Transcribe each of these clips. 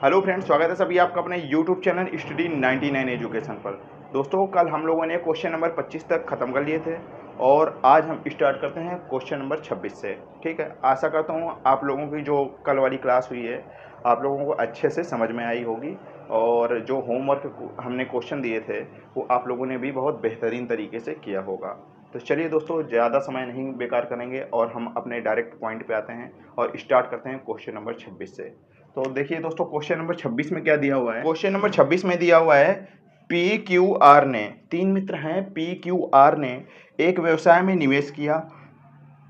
Hello friends, स्वागत है सभी आपका अपने यूट्यूब चैनल स्टडी 99 एजुकेशन पर। दोस्तों, कल हम लोगों ने क्वेश्चन नंबर 25 तक ख़त्म कर लिए थे और आज हम स्टार्ट करते हैं क्वेश्चन नंबर 26 से। ठीक है, आशा करता हूँ आप लोगों की जो कल वाली क्लास हुई है आप लोगों को अच्छे से समझ में आई होगी और जो होमवर्क हमने क्वेश्चन दिए थे वो आप लोगों ने भी बहुत बेहतरीन तरीके से किया होगा। तो चलिए दोस्तों, ज़्यादा समय नहीं बेकार करेंगे और हम अपने डायरेक्ट पॉइंट पे आते हैं और स्टार्ट करते हैं क्वेश्चन नंबर 26 से। तो देखिए दोस्तों, क्वेश्चन नंबर 26 में क्या दिया हुआ है। क्वेश्चन नंबर 26 में दिया हुआ है पी क्यू आर ने, तीन मित्र हैं पी क्यू आर ने एक व्यवसाय में निवेश किया।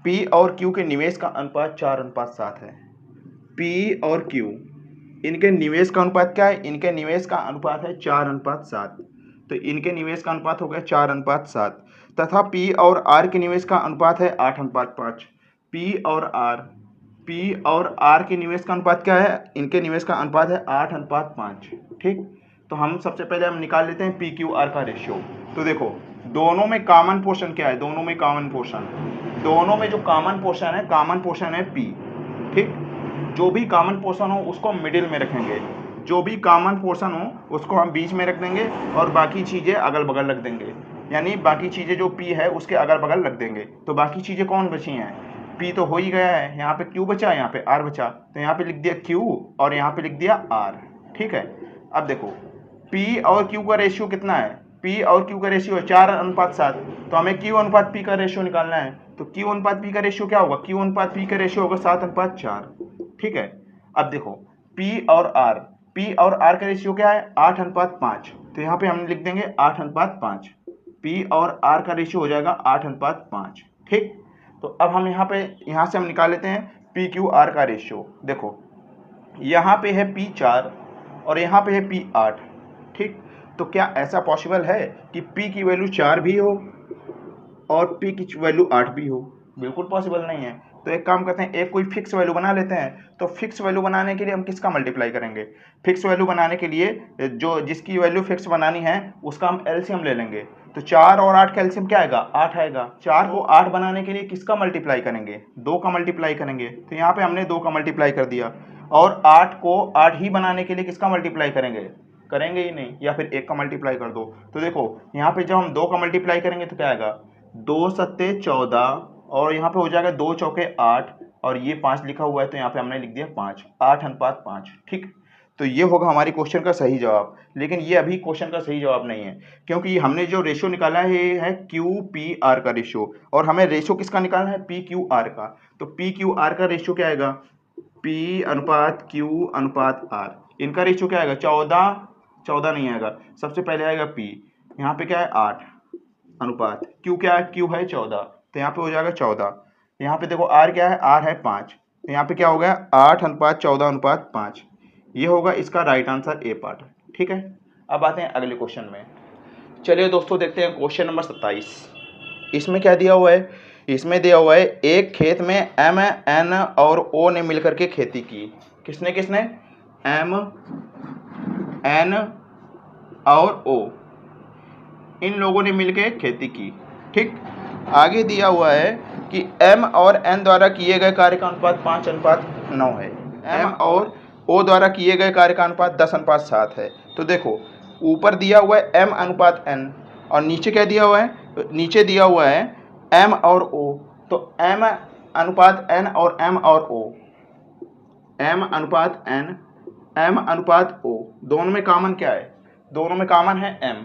पी और क्यू के निवेश का अनुपात 4:7 है। पी और क्यू इनके निवेश का अनुपात क्या है? इनके निवेश का अनुपात है 4:7। तो इनके निवेश का अनुपात हो गया 4:7 तथा पी और आर के निवेश का अनुपात है 8:5। पी और आर के निवेश का अनुपात क्या है? इनके निवेश का अनुपात है 8:5। ठीक, तो हम सबसे पहले हम निकाल लेते हैं पी क्यू आर का रेशियो। तो देखो, दोनों में कॉमन पोर्शन क्या है? दोनों में जो कॉमन पोर्शन है पी। ठीक, जो भी कॉमन पोर्शन हो उसको मिडिल में रखेंगे, जो भी कॉमन पोर्शन हो उसको हम बीच में रख देंगे और बाकी चीज़ें अगल बगल रख देंगे। यानी बाकी चीज़ें जो पी है उसके अगल बगल रख देंगे। तो बाकी चीज़ें कौन बची हैं? पी तो हो ही गया है, यहाँ पे क्यू बचा, यहाँ पे आर बचा, तो यहाँ पे लिख दिया क्यू और यहाँ पे लिख दिया आर। ठीक है, अब देखो पी और क्यू का रेशियो कितना है? पी और क्यू का रेशियो है 4:7। तो हमें क्यू अनुपात पी का रेशियो निकालना है। तो क्यू अनुपात पी का रेशियो क्या होगा? क्यू अनुपात पी का रेशियो होगा 7:4। ठीक है, अब देखो पी और आर का रेशियो क्या है? 8:5। तो यहाँ पे हम लिख देंगे 8:5। पी और आर का रेशियो हो जाएगा 8:5। ठीक, तो अब हम यहाँ से हम निकाल लेते हैं पी क्यू आर का रेशियो। देखो, यहाँ पे है पी 4 और यहाँ पे है पी 8। ठीक, तो क्या ऐसा पॉसिबल है कि पी की वैल्यू 4 भी हो और पी की वैल्यू 8 भी हो? बिल्कुल पॉसिबल नहीं है। तो एक काम करते हैं, एक कोई फिक्स वैल्यू बना लेते हैं। तो फिक्स वैल्यू बनाने के लिए हम किसका मल्टीप्लाई करेंगे? फिक्स वैल्यू बनाने के लिए जो जिसकी वैल्यू फिक्स बनानी है उसका हम एलसीएम ले लेंगे। तो 4 और 8 का एलसीएम क्या आएगा? 8 आएगा। 4 को 8 बनाने के लिए किसका मल्टीप्लाई करेंगे? 2 का मल्टीप्लाई करेंगे। तो यहाँ पे हमने 2 का मल्टीप्लाई कर दिया। और 8 को 8 ही बनाने के लिए किसका मल्टीप्लाई करेंगे? करेंगे ही नहीं, या फिर 1 का मल्टीप्लाई कर दो। तो देखो, यहाँ पे जब हम 2 का मल्टीप्लाई करेंगे तो क्या आएगा? 2 सत्ते 14 और यहाँ पे हो जाएगा 2 चौके 8 और ये 5 लिखा हुआ है तो यहाँ पे हमने लिख दिया 5, 8:5। ठीक, तो ये होगा हमारी क्वेश्चन का सही जवाब। लेकिन ये अभी क्वेश्चन का सही जवाब नहीं है, क्योंकि हमने जो रेशियो निकाला है ये है क्यू पी आर का रेशियो और हमें रेशियो किसका निकालना है? पी क्यू आर का। तो पी क्यू आर का रेशियो क्या आएगा? पी अनुपात क्यू अनुपात आर। इनका रेशियो क्या आएगा? 14 नहीं आएगा, सबसे पहले आएगा पी। यहाँ पे क्या है? 8 अनुपात क्यू। क्या है? क्यू है 14, तो यहाँ पे हो जाएगा 14। यहाँ पे देखो आर क्या है? आर है 5, तो यहाँ पे क्या हो गया? 8:14:5। ये होगा इसका राइट आंसर ए पार्ट। ठीक है, अब आते हैं अगले क्वेश्चन में। चलिए दोस्तों, देखते हैं क्वेश्चन नंबर 27। इसमें क्या दिया हुआ है? इसमें दिया हुआ है एक खेत में एम एन और ओ ने मिलकर के खेती की। किसने किसने? एम एन और ओ, इन लोगों ने मिलकर खेती की। ठीक, आगे दिया हुआ है कि m और n द्वारा किए गए कार्य का अनुपात 5:9 है। m और o द्वारा किए गए कार्य का अनुपात 10:7 है। तो देखो, ऊपर दिया हुआ है m अनुपात n और नीचे क्या दिया हुआ है? नीचे दिया हुआ है m और o। तो m अनुपात n और m और o, m अनुपात n, m अनुपात o, दोनों में कॉमन क्या है? दोनों में कॉमन है m।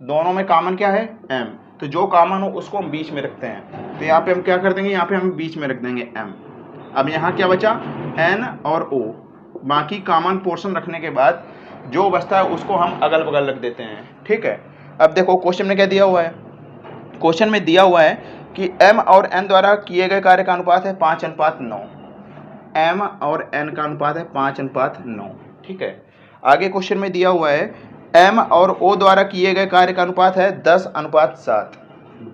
दोनों में कॉमन क्या है? m। तो जो कॉमन हो उसको हम बीच में रखते हैं। तो यहाँ पे हम क्या कर देंगे? यहाँ पे हम बीच में रख देंगे m। अब यहाँ क्या बचा? n और o। बाकी कॉमन पोर्शन रखने के बाद जो बचता है उसको हम अगल बगल रख देते हैं। ठीक है, अब देखो क्वेश्चन में क्या दिया हुआ है? क्वेश्चन में दिया हुआ है कि m और n द्वारा किए गए कार्य का अनुपात है 5:9। m और n का अनुपात है 5:9। ठीक है, आगे क्वेश्चन में दिया हुआ है m और o द्वारा किए गए कार्य का अनुपात है 10:7।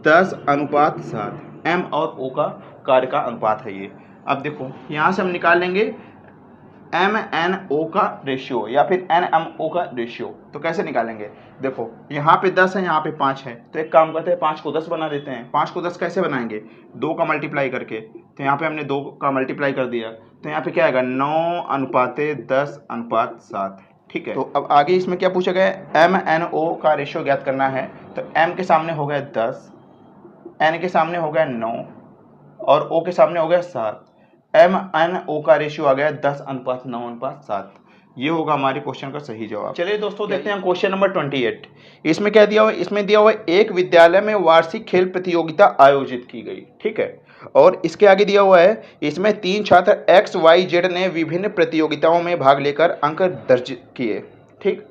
10:7 m और o का कार्य का अनुपात है ये। अब देखो, यहाँ से हम निकाल लेंगे MNO का रेशियो या फिर NMO का रेशियो। तो कैसे निकालेंगे? देखो यहाँ पे 10 है, यहाँ पे 5 है, तो एक काम करते हैं 5 को 10 बना देते हैं। 5 को 10 कैसे बनाएंगे? 2 का मल्टीप्लाई करके। तो यहाँ पे हमने 2 का मल्टीप्लाई कर दिया, तो यहाँ पे क्या आएगा 9:10:7। ठीक है, तो अब आगे इसमें क्या पूछा गया है? MNO का रेशियो ज्ञात करना है। तो M के सामने हो गया 10, N के सामने हो गया 9 और O के सामने हो गया 7। MNO का रेशियो आ गया 10:9:7। ये होगा हमारे क्वेश्चन का सही जवाब। चलिए दोस्तों देखते हैं क्वेश्चन नंबर 28। इसमें क्या दिया हुआ है? इसमें दिया हुआ है एक विद्यालय में वार्षिक खेल प्रतियोगिता आयोजित की गई। ठीक है, और इसके आगे दिया हुआ है इसमें 3 छात्र XYZ ने विभिन्न प्रतियोगिताओं में भाग लेकर अंक दर्ज किए। ठीक,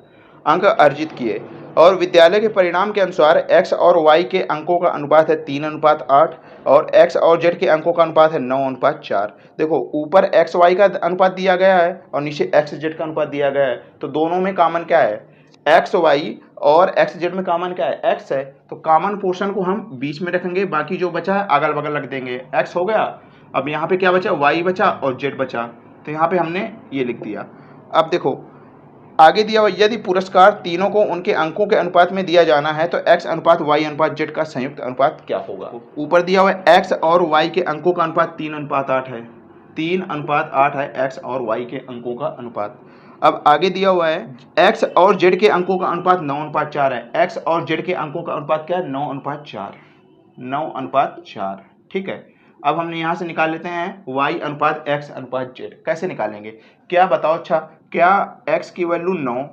अंक अर्जित किए और विद्यालय के परिणाम के अनुसार x और y के अंकों का अनुपात है 3:8 और x और z के अंकों का अनुपात है 9:4। देखो ऊपर x y का अनुपात दिया गया है और नीचे x z का अनुपात दिया गया है, तो दोनों में कॉमन क्या है? x y और x z में कॉमन क्या है? x है, तो कॉमन पोर्शन को हम बीच में रखेंगे, बाकी जो बचा है अगल बगल रख देंगे। x हो गया, अब यहाँ पे क्या बचा? y बचा और z बचा, तो यहाँ पे हमने ये लिख दिया। अब देखो आगे दिया हुआ, यदि पुरस्कार तीनों को उनके अंकों के अनुपात में दिया जाना है तो x अनुपात y अनुपात z का संयुक्त अनुपात क्या होगा? ऊपर दिया हुआ है x और y के अंकों का अनुपात 3:8 है, 3:8 है x और y के अंकों का अनुपात। अब आगे दिया हुआ है x और z के अंकों का अनुपात 9:4 है। x और z के अंकों का अनुपात क्या है? 9:4, 9:4। ठीक है, अब हमने यहाँ से निकाल लेते हैं y अनुपात x अनुपात z। कैसे निकालेंगे? क्या बताओ? अच्छा, क्या x की वैल्यू 9,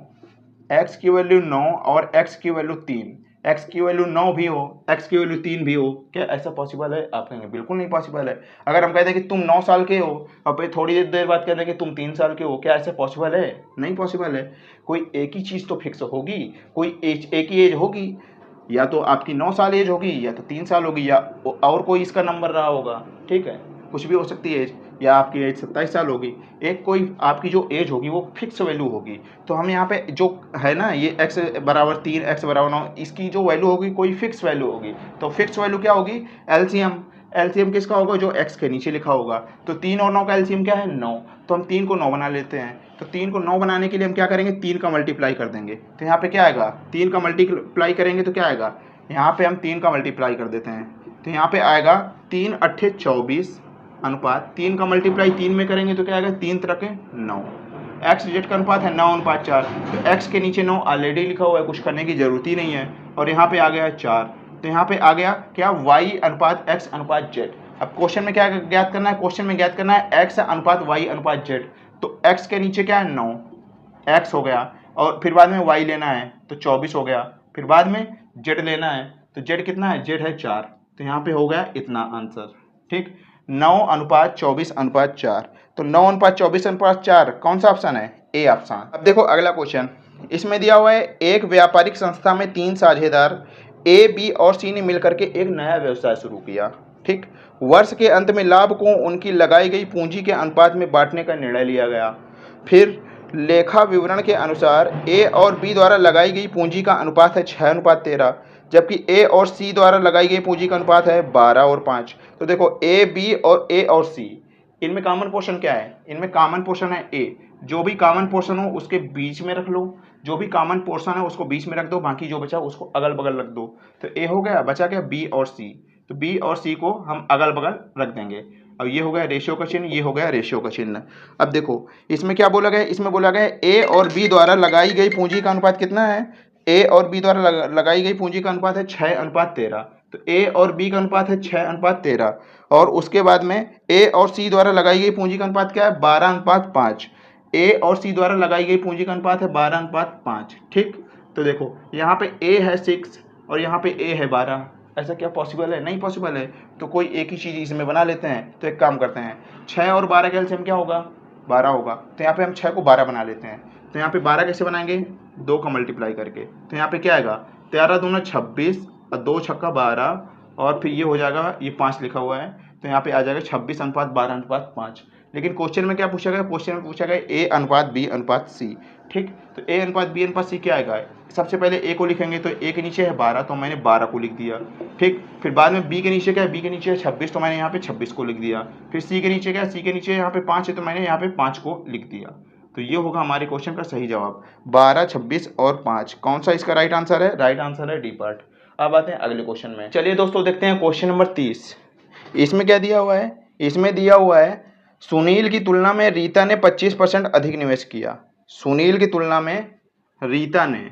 x की वैल्यू 9 और x की वैल्यू 3, x की वैल्यू 9 भी हो, x की वैल्यू 3 भी हो, क्या ऐसा पॉसिबल है? आप कहेंगे बिल्कुल नहीं पॉसिबल है। अगर हम कहते हैं कि तुम 9 साल के हो और फिर थोड़ी देर बाद कहते हैं कि तुम 3 साल के हो, क्या ऐसा पॉसिबल है? नहीं पॉसिबल है। कोई एक ही चीज़ तो फिक्स होगी, कोई एक ही एज होगी, या तो आपकी 9 साल एज होगी या तो 3 साल होगी, या और कोई इसका नंबर रहा होगा। ठीक है, कुछ भी हो सकती है एज, या आपकी एज 27 साल होगी। एक कोई आपकी जो एज होगी वो फिक्स वैल्यू होगी। तो हम यहाँ पे जो है ना, ये x बराबर 3 x बराबर 9, इसकी जो वैल्यू होगी कोई फिक्स वैल्यू होगी। तो फिक्स वैल्यू क्या होगी? एलसीएम। एलसीएम किसका होगा? जो x के नीचे लिखा होगा। तो 3 और 9 का एलसीएम क्या है? 9। तो हम 3 को 9 बना लेते हैं। तो 3 को 9 बनाने के लिए हम क्या करेंगे? 3 का मल्टीप्लाई कर देंगे। तो यहाँ पे क्या आएगा? 3 का मल्टीप्लाई करेंगे तो क्या आएगा? यहाँ पे हम 3 का मल्टीप्लाई कर देते हैं, तो यहाँ पे आएगा 3 8 24 अनुपात 3 का मल्टीप्लाई 3 में करेंगे तो क्या आएगा? 3 3 9। x z का अनुपात है 9:4। तो x के नीचे 9 ऑलरेडी लिखा हुआ है, कुछ करने की जरूरत ही नहीं है, और यहाँ पे आ गया 4। तो यहाँ पे आ गया क्या? y अनुपात x अनुपात z। अब क्वेश्चन में क्या ज्ञात करना है? क्वेश्चन में ज्ञात करना है x अनुपात y अनुपात z। तो x के नीचे क्या है? 9, x हो गया, और फिर बाद में y लेना है तो 24 हो गया, फिर बाद में z लेना है तो z कितना है? z है 4। तो यहाँ पे हो गया इतना आंसर। ठीक, 9:24:4। तो 9:24:4 कौन सा ऑप्शन है? A option. अब देखो अगला क्वेश्चन, इसमें दिया हुआ है एक व्यापारिक संस्था में 3 साझेदार ए बी और सी ने मिलकर के एक नया व्यवसाय शुरू किया। ठीक, वर्ष के अंत में लाभ को उनकी लगाई गई पूंजी के अनुपात में बांटने का निर्णय लिया गया। फिर लेखा विवरण के अनुसार ए और बी द्वारा लगाई गई पूंजी का अनुपात है 6:13, जबकि ए और सी द्वारा लगाई गई पूंजी का अनुपात है 12 और 5। तो देखो ए बी और ए और सी, इनमें कॉमन पोर्शन क्या है? इनमें कॉमन पोर्शन है ए। जो भी कॉमन पोर्शन हो उसके बीच में रख लो, जो भी कॉमन पोर्शन है उसको बीच में रख दो, बाकी जो बचा उसको अगल बगल रख दो। तो ए हो गया, बचा क्या? बी और सी। तो बी और सी को हम अगल बगल रख देंगे। अब ये हो गया रेशियो का चिन्ह, ये हो गया रेशियो का चिन्ह। अब देखो इसमें क्या बोला गया? इसमें बोला गया ए और बी द्वारा लगाई गई पूंजी का अनुपात कितना है? ए और बी द्वारा लगाई गई पूंजी का अनुपात है 6:13। तो ए और बी का अनुपात है 6:13, और उसके बाद में ए और सी द्वारा लगाई गई पूंजी का अनुपात क्या है? 12:5। ए और सी द्वारा लगाई गई पूंजी का अनुपात है 12:5। ठीक, तो देखो यहाँ पे ए है 6 और यहाँ पे ए है 12। ऐसा क्या पॉसिबल है? नहीं पॉसिबल है। तो कोई एक ही चीज़ इसमें बना लेते हैं। तो एक काम करते हैं, 6 और 12 का एलसीएम क्या होगा? 12 होगा। तो यहाँ पे हम 6 को 12 बना लेते हैं। तो यहाँ पे 12 कैसे बनाएंगे? 2 का मल्टीप्लाई करके। तो यहाँ पे क्या आएगा? 13 दूना 26 और 2 छक्का 12, और फिर ये हो जाएगा, ये 5 लिखा हुआ है तो यहाँ पे आ जाएगा 26:12:5। लेकिन क्वेश्चन में क्या पूछा गया, क्वेश्चन में पूछा गया ए अनुपात बी अनुपात सी। ठीक, तो ए अनुपात बी अनुपात सी क्या आएगा, सबसे पहले ए को लिखेंगे तो ए के नीचे है 12 तो मैंने 12 को लिख दिया। ठीक, फिर बाद में बी के नीचे क्या है, बी के नीचे है 26 तो मैंने यहाँ पे 26 को लिख दिया। फिर सी के नीचे क्या है, सी के नीचे यहाँ पे 5 है तो मैंने यहाँ पे 5 को लिख दिया। तो ये होगा हमारे क्वेश्चन का सही जवाब, 12, 26 और 5। कौन सा इसका राइट आंसर है, राइट आंसर है डी पार्ट। अब आते हैं अगले क्वेश्चन में। चलिए दोस्तों देखते हैं क्वेश्चन नंबर 30। इसमें क्या दिया हुआ है, इसमें दिया हुआ है सुनील की तुलना में रीता ने 25% अधिक निवेश किया। सुनील की तुलना में रीता ने,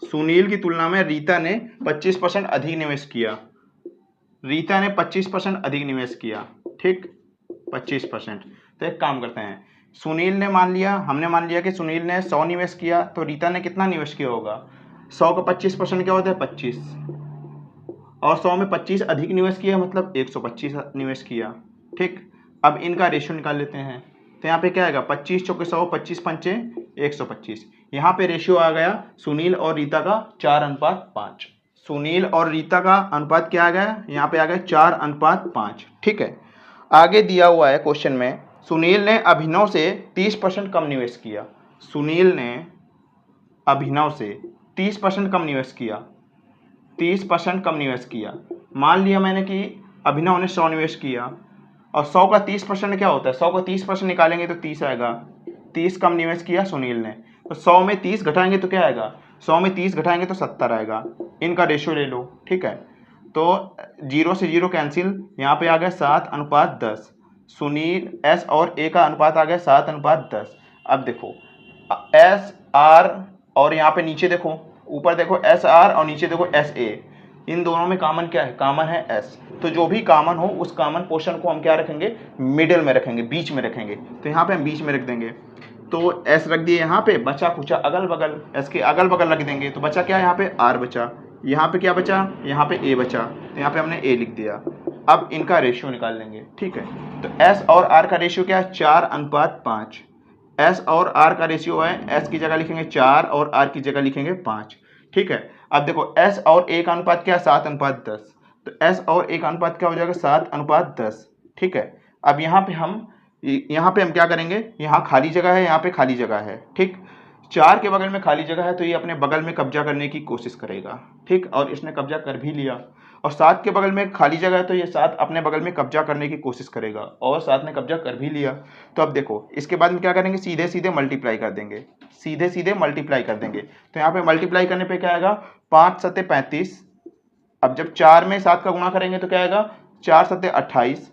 सुनील की तुलना में रीता ने 25% अधिक निवेश किया। रीता ने 25% अधिक निवेश किया। ठीक, 25%। तो एक काम करते हैं, सुनील ने मान लिया, हमने मान लिया कि सुनील ने 100 निवेश किया तो रीता ने कितना निवेश किया होगा, 100 का 25% क्या होता है 25, और 100 में 25 अधिक निवेश किया मतलब 125 निवेश किया। ठीक, अब इनका रेशियो निकाल लेते हैं। तो यहाँ पे क्या आएगा, 25 चौके 100, 25 पंचे 125। यहाँ पे रेशियो आ गया सुनील और रीता का 4:5। सुनील और रीता का अनुपात क्या आ गया, यहाँ पे आ गया 4:5। ठीक है, आगे दिया हुआ है क्वेश्चन में, सुनील ने अभिनव से 30% कम निवेश किया। सुनील ने अभिनव से 30% कम निवेश किया, 30% कम निवेश किया। मान लिया मैंने कि अभिनव ने 100 निवेश किया और 100 का 30% क्या होता है, 100 का 30% निकालेंगे तो 30 आएगा। 30 कम निवेश किया सुनील ने, तो 100 में 30 घटाएंगे तो क्या आएगा, 100 में 30 घटाएंगे तो 70 आएगा। इनका रेशियो ले लो। ठीक है, तो 0 से 0 कैंसिल, यहाँ पे आ गया 7:10। सुनील एस और ए का अनुपात आ गया 7:10। अब देखो एस आर और यहाँ पे नीचे देखो, ऊपर देखो एस आर और नीचे देखो एस ए, इन दोनों में कॉमन क्या है, कॉमन है एस। तो जो भी कॉमन हो उस कॉमन पोर्शन को हम क्या रखेंगे, मिडिल में रखेंगे, बीच में रखेंगे। तो यहाँ पे हम बीच में रख देंगे, तो एस रख दिए यहाँ पे, बचा कुचा अगल बगल, एस के अगल बगल रख देंगे तो बचा क्या, यहाँ पे आर बचा, यहाँ पे क्या बचा, यहाँ पे ए बचा, तो यहाँ पे हमने ए लिख दिया। अब इनका रेशियो निकाल लेंगे। ठीक है, तो एस और आर का रेशियो क्या है, 4:5। एस और आर का रेशियो है, एस की जगह लिखेंगे 4 और आर की जगह लिखेंगे 5। ठीक है, अब देखो एस और ए का अनुपात क्या है, 7:10। तो एस और ए का अनुपात क्या हो जाएगा, 7:10। ठीक है, अब यहाँ पे हम क्या करेंगे, यहाँ खाली जगह है, यहाँ पे खाली जगह है। ठीक, 4 के बगल में खाली जगह है तो ये अपने बगल में कब्जा करने की कोशिश करेगा। ठीक, और इसने कब्जा कर भी लिया। और 7 के बगल में खाली जगह है तो ये 7 अपने बगल में कब्जा करने की कोशिश करेगा, और 7 ने कब्जा कर भी लिया। तो अब देखो इसके बाद में क्या करेंगे, सीधे सीधे मल्टीप्लाई कर देंगे, सीधे सीधे मल्टीप्लाई कर देंगे। तो यहाँ पे मल्टीप्लाई करने पे क्या आएगा, 5 सत्ते 35। अब जब 4 में 7 का गुणा करेंगे तो क्या आएगा, 4 सत्ते 28।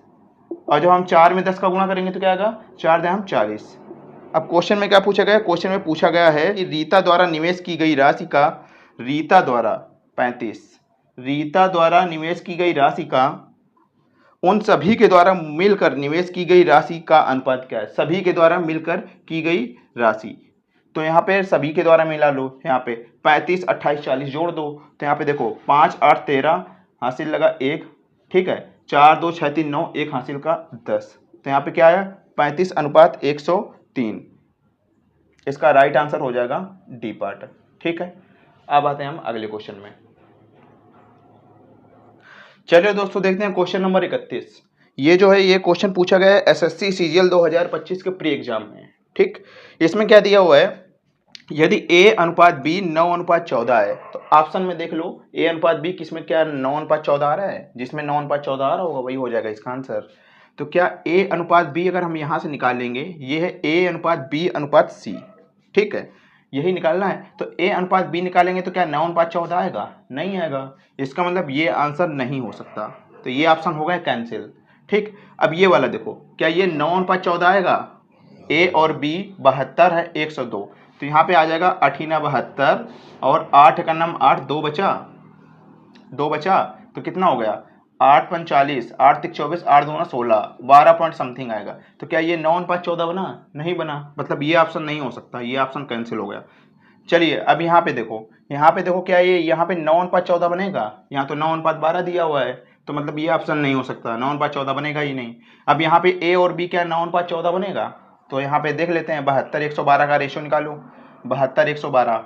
और जब हम 4 में 10 का गुणा करेंगे तो क्या आएगा, 4 दे 40। अब क्वेश्चन में क्या पूछा गया, क्वेश्चन में पूछा गया है कि रीता द्वारा निवेश की गई राशि का, रीता द्वारा 35, रीता द्वारा निवेश की गई राशि का उन सभी के द्वारा मिलकर निवेश की गई राशि का अनुपात क्या है, सभी के द्वारा मिलकर की गई राशि। तो यहाँ पे सभी के द्वारा मिला लो, यहाँ पे 35, 28, 40 जोड़ दो। तो यहाँ पे देखो 5, 8, 13 हासिल लगा 1। ठीक है, 4, 2, 6, 3, 9, 1 हासिल का 10। तो यहाँ पे क्या आया, 35:103। इसका राइट आंसर हो जाएगा डी पार्ट। ठीक है, अब आते हैं हम अगले क्वेश्चन में। चलिए दोस्तों देखते हैं क्वेश्चन नंबर 31। ये जो है, ये क्वेश्चन पूछा गया है एसएससी सीजीएल 2025 के प्री एग्जाम में। ठीक, इसमें क्या दिया हुआ है, यदि a अनुपात b 9:14 है तो ऑप्शन में देख लो a अनुपात b किसमें क्या 9:14 आ रहा है, जिसमें 9:14 आ रहा होगा वही हो जाएगा इसका आंसर। तो क्या a अनुपात b अगर हम यहाँ से निकाल लेंगे, ये है a अनुपात b अनुपात c। ठीक है, यही निकालना है। तो a अनुपात b निकालेंगे तो क्या 9:14 आएगा, नहीं आएगा। इसका मतलब ये आंसर नहीं हो सकता, तो ये ऑप्शन हो गया कैंसिल। ठीक, अब ये वाला देखो, क्या ये 9:14 आएगा, a और b 72 है 102, तो यहाँ पे आ जाएगा 8 × 72 और 8 का नाम 8, 2 बचा, 2 बचा तो कितना हो गया 8 × 40, 8 × 24, 8 2 16, 12 पॉइंट समथिंग आएगा। तो क्या ये 9:14 बना, नहीं बना, मतलब ये ऑप्शन नहीं हो सकता, ये ऑप्शन कैंसिल हो गया। चलिए अब यहाँ पे देखो, यहाँ पे देखो क्या ये यहाँ पे 9:14 बनेगा, यहाँ तो 9:12 दिया हुआ है, तो मतलब ये ऑप्शन नहीं हो सकता, 9:14 बनेगा ही नहीं। अब यहाँ पे a और b क्या 9:14 बनेगा, तो यहाँ पे देख लेते हैं 72 112 का रेशियो निकालो, 72 112,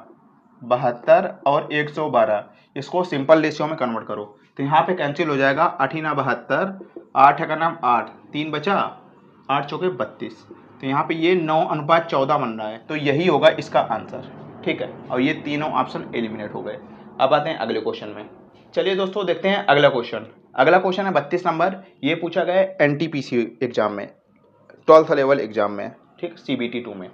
72 और 112, इसको सिंपल रेशियो में कन्वर्ट करो तो यहाँ पे कैंसिल हो जाएगा। 8 × 72, 8 का नाम 8, 3 बचा 8 चौके 32, तो यहाँ पे ये 9:14 बन रहा है, तो यही होगा इसका आंसर। ठीक है, और ये तीनों ऑप्शन एलिमिनेट हो गए। अब आते हैं अगले क्वेश्चन में। चलिए दोस्तों देखते हैं अगला क्वेश्चन। अगला क्वेश्चन है 32 नंबर। ये पूछा गया है NTPC एग्जाम में, 12th लेवल एग्जाम में, ठीक, CBT 2 में।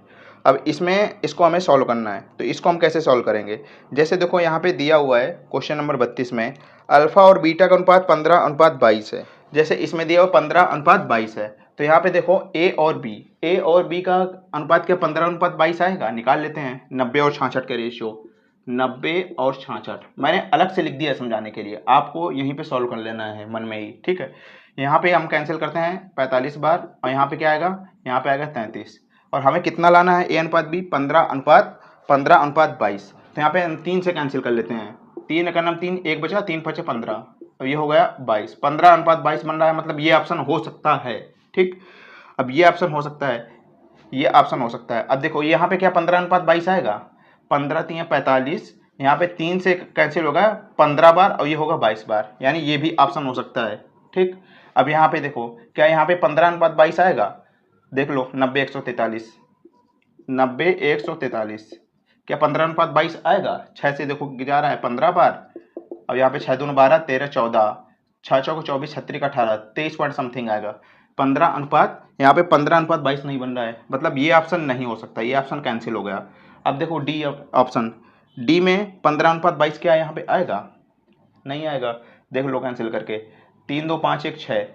अब इसमें इसको हमें सॉल्व करना है, तो इसको हम कैसे सॉल्व करेंगे? जैसे देखो यहाँ पे दिया हुआ है क्वेश्चन नंबर 32 में अल्फा और बीटा का अनुपात 15:22 है। जैसे इसमें दिया हुआ 15:22 है, तो यहाँ पे देखो ए और बी का अनुपात क्या 15:22 आएगा? निकाल लेते हैं। 90 और 66 का रेशियो, 90 और 66 मैंने अलग से लिख दिया समझाने के लिए, आपको यहीं पे सॉल्व कर लेना है मन में ही। ठीक है, यहाँ पे हम कैंसिल करते हैं 45 बार, और यहाँ पे क्या आएगा? यहाँ पे आएगा 33, और हमें कितना लाना है? A/B 15:22। तो यहाँ पे हम 3 से कैंसिल कर लेते हैं। 3 एक नाम 3, 1 बचा, 3 5 15, तो ये हो गया 22। 15:22 बन रहा है, मतलब ये ऑप्शन हो सकता है। ठीक, अब ये ऑप्शन हो सकता है, ये ऑप्शन हो सकता है। अब देखो यहाँ पे क्या 15:22 आएगा? 15 3 45, यहाँ पे 3 से कैंसिल होगा 15 बार, और ये होगा 22 बार, यानी ये भी ऑप्शन हो सकता है। ठीक, अब यहाँ पे देखो क्या यहाँ पे 15:22 आएगा? देख लो, 90 143, 90 143, क्या 15:22 आएगा? 6 से देखो जा रहा है 15 बार, और यहाँ पे 6 दूनी 12, 13 14, 6 चौको 24, 36 18, 23 पॉइंट समथिंग आएगा। 15 अनुपात, यहाँ पे 15:22 नहीं बन रहा है, मतलब ये ऑप्शन नहीं हो सकता, ये ऑप्शन कैंसिल हो गया। अब देखो डी ऑप्शन, डी में 15:22 क्या यहाँ पे आएगा? नहीं आएगा। देख लो कैंसिल करके, 3 2 5 1 6,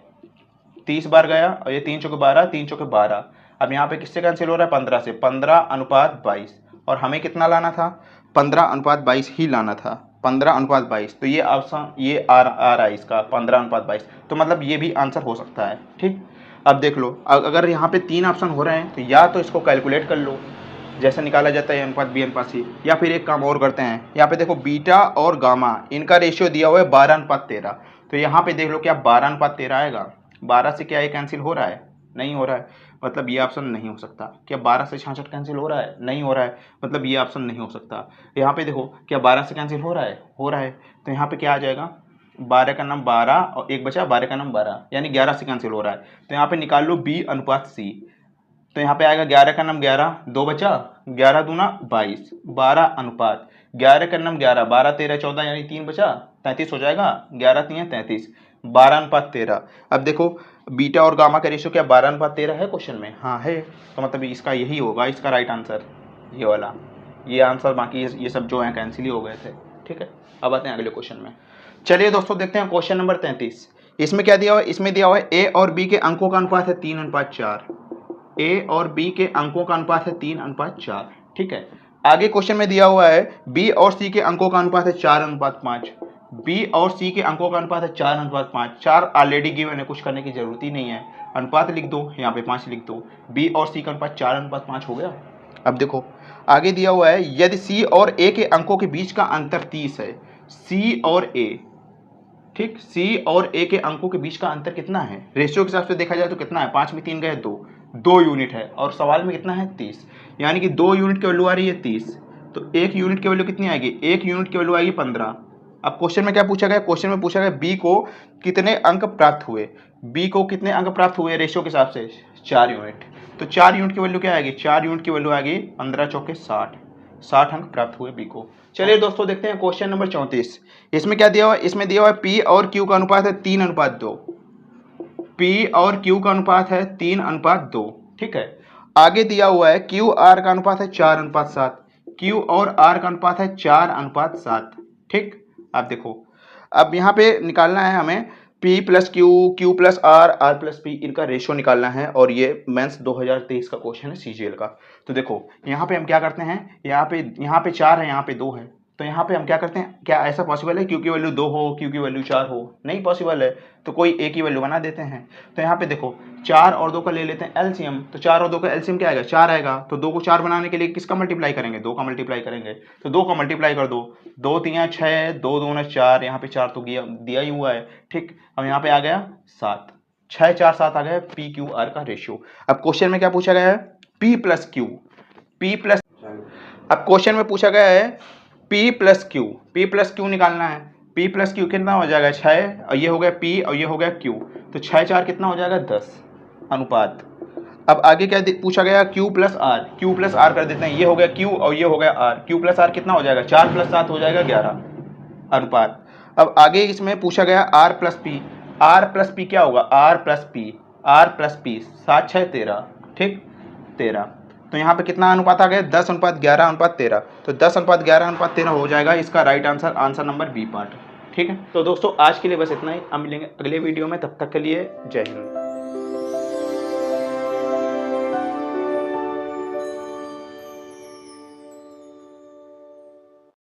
30 बार गया, और ये 3 चौके 12, 3 चौके 12। अब यहाँ पे किससे कैंसिल हो रहा है? 15 से। 15:22, और हमें कितना लाना था? 15:22 ही लाना था, 15:22। तो ये ऑप्शन ये आ रहा है इसका 15:22, तो मतलब ये भी आंसर हो सकता है। ठीक, अब देख लो, अगर यहाँ पे 3 ऑप्शन हो रहे हैं, तो या तो इसको कैलकुलेट कर लो जैसे निकाला जाता है अनुपात B/C, या फिर एक काम और करते हैं। यहाँ पे देखो बीटा और गामा, इनका रेशियो दिया हुआ है 12:13, तो यहाँ पे देख लो क्या 12:13 आएगा? 12 से क्या ये कैंसिल हो रहा है? नहीं हो रहा है, मतलब ये ऑप्शन नहीं हो सकता। क्या 12 से 66 कैंसिल हो रहा है? नहीं हो रहा है, मतलब ये ऑप्शन नहीं हो सकता। यहाँ पे देखो क्या 12 से कैंसिल हो रहा है? हो रहा है, तो यहाँ पे क्या आ जाएगा? 12 का नाम 12, और 1 बचा, 12 का नाम 12, यानी 11 से कैंसिल हो रहा है। तो यहाँ पे निकाल लो B/C, तो यहाँ पे आएगा 11 का नाम 11, 2 बचा, 11 दूना 22, 12 अनुपात 11 का नाम 11, 12 13 14, यानी 3 बचा, 33 हो जाएगा। 11 3 33, 12:13। अब देखो बीटा और गामा का रेशियो क्या 12:13 है क्वेश्चन में? हाँ है, तो मतलब इसका यही होगा इसका राइट आंसर, ये वाला, ये आंसर। बाकी ये सब जो है कैंसिल ही हो गए थे। ठीक है, अब आते हैं अगले क्वेश्चन में। चलिए दोस्तों देखते हैं क्वेश्चन नंबर 33। इसमें क्या दिया हुआ है? इसमें दिया हुआ है ए और बी के अंकों का अनुपात है 3:4। ए और बी के अंकों का अनुपात है 3:4। ठीक है, आगे क्वेश्चन में दिया हुआ है बी और सी के अंकों का अनुपात है 4:5। बी और सी के अंकों का अनुपात है 4:5। 4 ऑलरेडी गिवन है, कुछ करने की जरूरत ही नहीं है, अनुपात लिख दो, यहाँ पे 5 लिख दो। बी और सी का अनुपात 4:5 हो गया। अब देखो आगे दिया हुआ है यदि सी और ए के अंकों के बीच का अंतर 30 है, सी और ए, ठीक, सी और ए के अंकों के बीच का अंतर कितना है? रेशियो के हिसाब से देखा जाए तो कितना है? 5 में 3 गए 2 यूनिट है, और सवाल में कितना है? 30, यानी कि 2 यूनिट की वैल्यू आ रही है 30, तो 1 यूनिट की वैल्यू कितनी आएगी? 1 यूनिट की वैल्यू आएगी 15। अब क्वेश्चन में क्या पूछा गया? क्वेश्चन में पूछा गया बी को कितने अंक प्राप्त हुए? बी को कितने अंक प्राप्त हुए रेशियो के हिसाब से? 4 यूनिट। तो 4 यूनिट की वैल्यू क्या आएगी? 4 यूनिट की वैल्यू आएगी 15 चौके 60, 60 अंक प्राप्त हुए बी को। चलिए दोस्तों देखते हैं क्वेश्चन नंबर 34। इसमें क्या दिया हुआ है? इसमें दिया हुआ है पी और क्यू का अनुपात है 3:2। पी और क्यू का अनुपात है 3:2। ठीक है, आगे दिया हुआ है क्यू आर का अनुपात है 4:7। क्यू और आर का अनुपात है 4:7। ठीक, अब देखो, अब यहाँ पे निकालना है हमें P plus Q, Q plus R, R plus P, इनका रेशियो निकालना है, और ये मेंस 2023 का क्वेश्चन है CGL का। तो देखो यहाँ पे हम क्या करते हैं, यहाँ पे 4 है, यहाँ पे 2 है, तो यहाँ पे हम क्या करते हैं? क्या ऐसा पॉसिबल है क्यू की वैल्यू 2 हो, क्यू की वैल्यू 4 हो? नहीं पॉसिबल है, तो कोई एक ही वैल्यू बना देते हैं। तो यहाँ पे देखो 4 और 2 का ले लेते हैं एलसीएम, तो 4 और 2 का एलसीएम क्या आएगा? 4 आएगा। तो 2 को 4 बनाने के लिए किसका मल्टीप्लाई करेंगे? 2 का मल्टीप्लाई करेंगे, तो 2 का मल्टीप्लाई कर दो, 2 3 6, 2 2 4, यहाँ पे 4 तो दिया ही हुआ है। ठीक, अब यहाँ पे आ गया 7, 6 4 7 आ गया पी क्यू आर का रेशियो। अब क्वेश्चन में क्या पूछा गया है? P plus Q, P plus, अब क्वेश्चन में पूछा गया है P प्लस क्यू निकालना है। P प्लस क्यू कितना हो जाएगा? 6, और ये हो गया P और ये हो गया Q, तो 6 4 कितना हो जाएगा? 10 अनुपात अब आगे क्या पूछा गया, Q plus R, Q plus R कर देते हैं, ये हो गया Q और ये हो गया R, Q प्लस आर कितना हो जाएगा 4 प्लस 7 हो जाएगा 11 अनुपात। अब आगे इसमें पूछा गया R plus P, R plus P क्या होगा R plus P, R plus P 7 6 13, ठीक 13। तो यहाँ पे कितना अनुपात आ गया 10 अनुपात 11 अनुपात 13, तो 10 अनुपात 11 अनुपात 13 हो जाएगा इसका right answer, answer number B part. ठीक है, तो दोस्तों आज के लिए बस इतना ही, हम मिलेंगे अगले वीडियो में, तब तक के लिए जय हिंद।